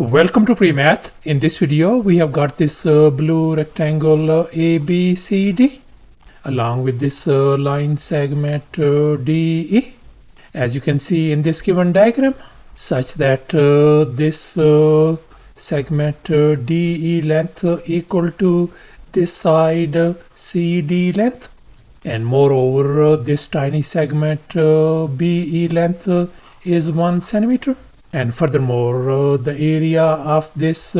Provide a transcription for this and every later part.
Welcome to PreMath. In this video, we have got this blue rectangle ABCD along with this line segment DE. As you can see in this given diagram, such that this segment DE length equal to this side CD length, and moreover this tiny segment BE length is 1 centimeter. And furthermore, the area of this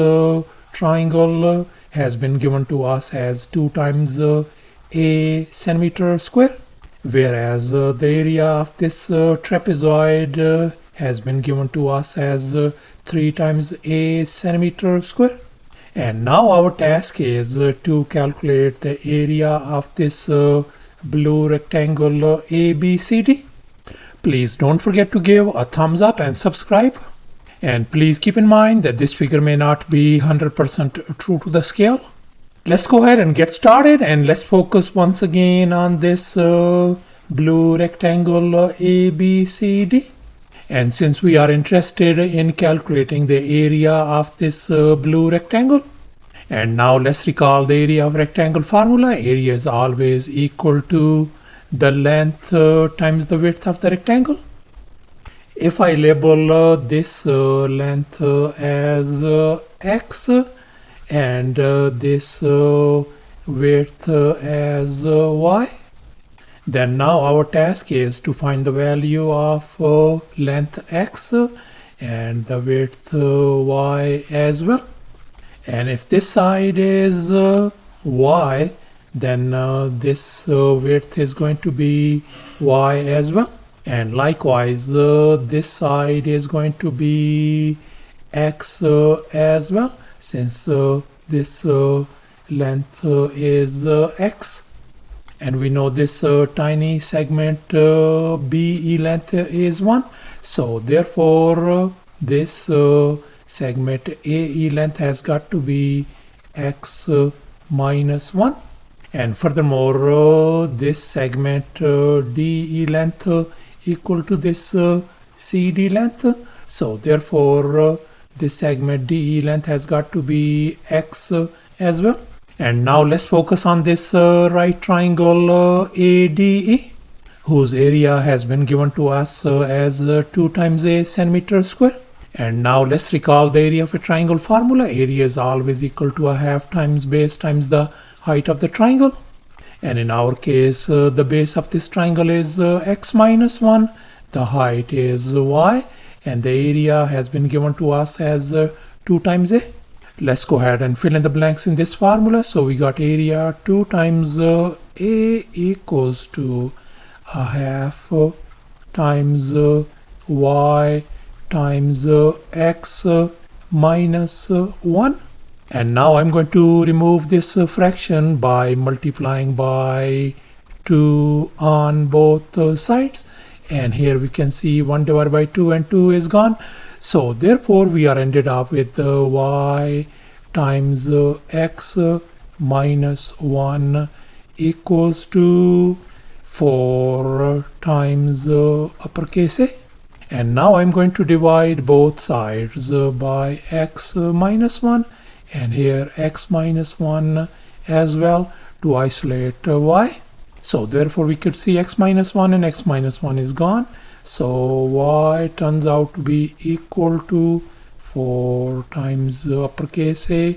triangle has been given to us as 2 times a centimeter square, whereas the area of this trapezoid has been given to us as 3 times a centimeter square. And now our task is to calculate the area of this blue rectangle ABCD. Please don't forget to give a thumbs up and subscribe. And please keep in mind that this figure may not be 100% true to the scale. Let's go ahead and get started, and let's focus once again on this blue rectangle ABCD. And since we are interested in calculating the area of this blue rectangle, and now let's recall the area of rectangle formula. Area is always equal to the length times the width of the rectangle. If I label this length as x and this width as y, then now our task is to find the value of length x and the width y as well. And if this side is y, then this width is going to be y as well, and likewise this side is going to be x as well, since this length is x, and we know this tiny segment BE length is 1, so therefore this segment AE length has got to be x minus 1. And furthermore, this segment DE length equal to this CD length. So therefore, this segment DE length has got to be x as well. And now let's focus on this right triangle ADE, whose area has been given to us as 2 times a centimeter square. And now let's recall the area of a triangle formula. Area is always equal to a half times base times the height of the triangle, and in our case the base of this triangle is x minus 1, the height is y, and the area has been given to us as 2 times a. Let's go ahead and fill in the blanks in this formula. So we got area 2 times a equals to a half times y times x minus 1. And now I'm going to remove this fraction by multiplying by 2 on both sides. And here we can see 1 divided by 2 and 2 is gone. So therefore we are ended up with y times x minus 1 equals to 4 times uppercase A. And now I'm going to divide both sides by x minus 1. And here x minus 1 as well to isolate y. So therefore we could see x minus 1 and x minus 1 is gone. So y turns out to be equal to 4 times uppercase A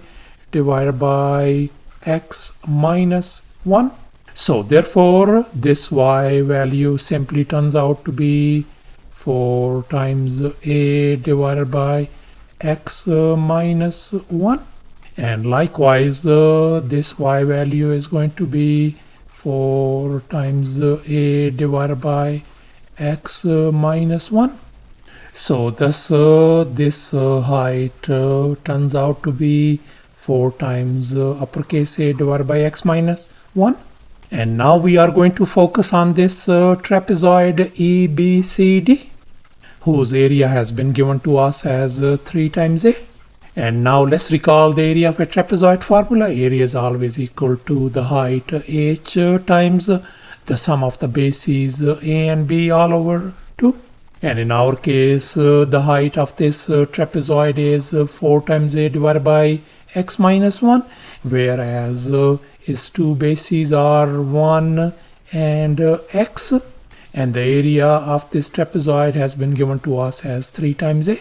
divided by x minus 1. So therefore this y value simply turns out to be 4 times A divided by x minus 1. And likewise this y value is going to be 4 times a divided by x minus 1. So thus this height turns out to be 4 times uppercase A divided by x minus 1. And now we are going to focus on this trapezoid EBCD, whose area has been given to us as 3 times a. And now let's recall the area of a trapezoid formula. Area is always equal to the height h times the sum of the bases a and b all over 2. And in our case, the height of this trapezoid is 4 times a divided by x minus 1, whereas its two bases are 1 and x. And the area of this trapezoid has been given to us as 3 times a.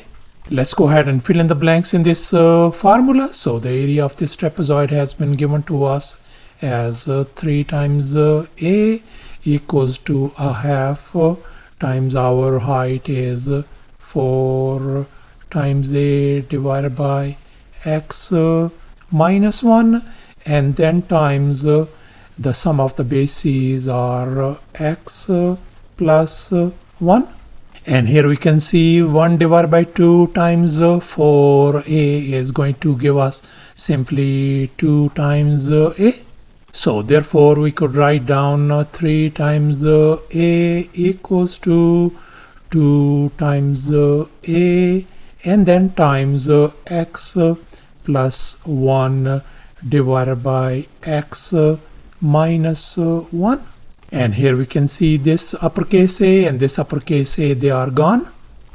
Let's go ahead and fill in the blanks in this formula. So the area of this trapezoid has been given to us as 3 times a equals to a half times our height is 4 times a divided by x minus 1, and then times the sum of the bases are x plus 1. And here we can see 1 divided by 2 times 4a is going to give us simply 2 times a. So therefore we could write down 3 times a equals to 2 times a and then times x plus 1 divided by x minus 1. And here we can see this uppercase a and this uppercase a, they are gone.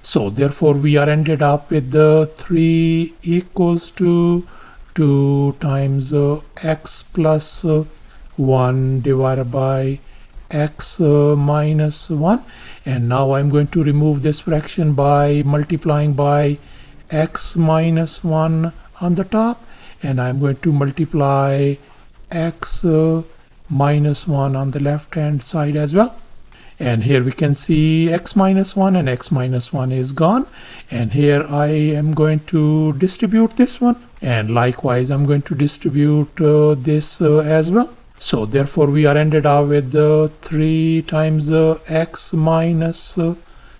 So therefore we are ended up with the 3 equals to 2 times x plus 1 divided by x minus 1. And now I'm going to remove this fraction by multiplying by x minus 1 on the top, and I'm going to multiply x minus 1 on the left hand side as well. And here we can see x minus 1 and x minus 1 is gone. And here I am going to distribute this one, and likewise I'm going to distribute this as well. So therefore we are ended up with 3 times x minus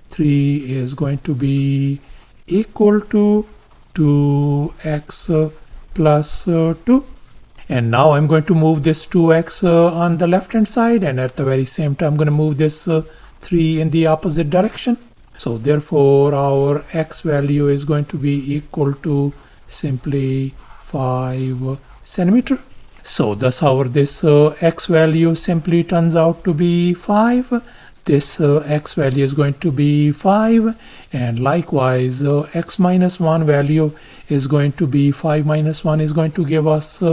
3 is going to be equal to 2x plus 2. And now I'm going to move this 2x on the left hand side, and at the very same time I'm going to move this 3 in the opposite direction. So therefore our x value is going to be equal to simply 5 centimeter. So thus this x value simply turns out to be 5. This x value is going to be 5, and likewise x minus 1 value is going to be 5 minus 1 is going to give us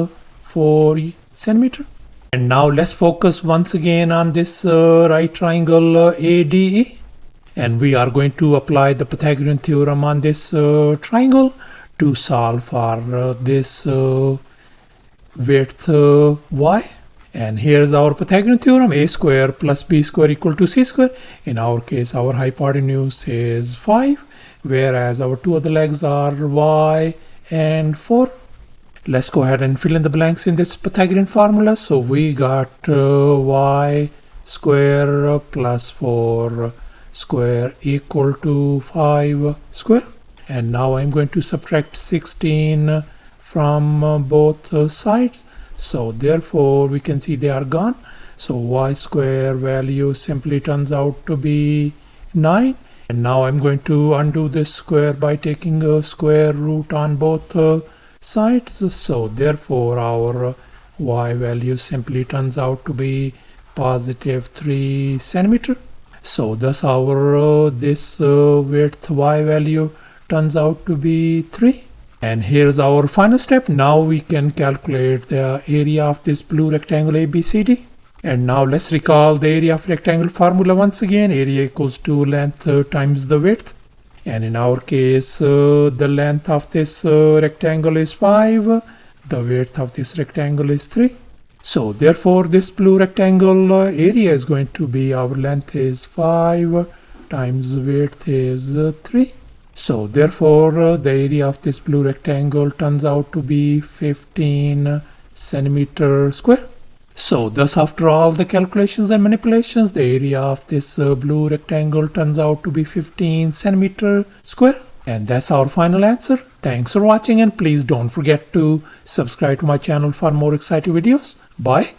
4 centimeter. And now let's focus once again on this right triangle ADE, and we are going to apply the Pythagorean theorem on this triangle to solve for this width y. And here's our Pythagorean theorem: a square plus b square equal to c square. In our case our hypotenuse is 5, whereas our two other legs are y and 4. Let's go ahead and fill in the blanks in this Pythagorean formula. So we got y square plus 4 square equal to 5 square. And now I'm going to subtract 16 from both sides. So therefore we can see they are gone. So y square value simply turns out to be 9. And now I'm going to undo this square by taking a square root on both sides. So therefore our y value simply turns out to be positive 3 centimeter. So thus our this width y value turns out to be 3. And here's our final step. Now we can calculate the area of this blue rectangle ABCD. And now let's recall the area of rectangle formula once again. Area equals to length times the width. And in our case, the length of this rectangle is 5. The width of this rectangle is 3. So therefore this blue rectangle area is going to be, our length is 5 times width is 3. So therefore the area of this blue rectangle turns out to be 15 centimeter square. So thus after all the calculations and manipulations, the area of this blue rectangle turns out to be 15 centimeter square. And that's our final answer. Thanks for watching, and please don't forget to subscribe to my channel for more exciting videos. Bye.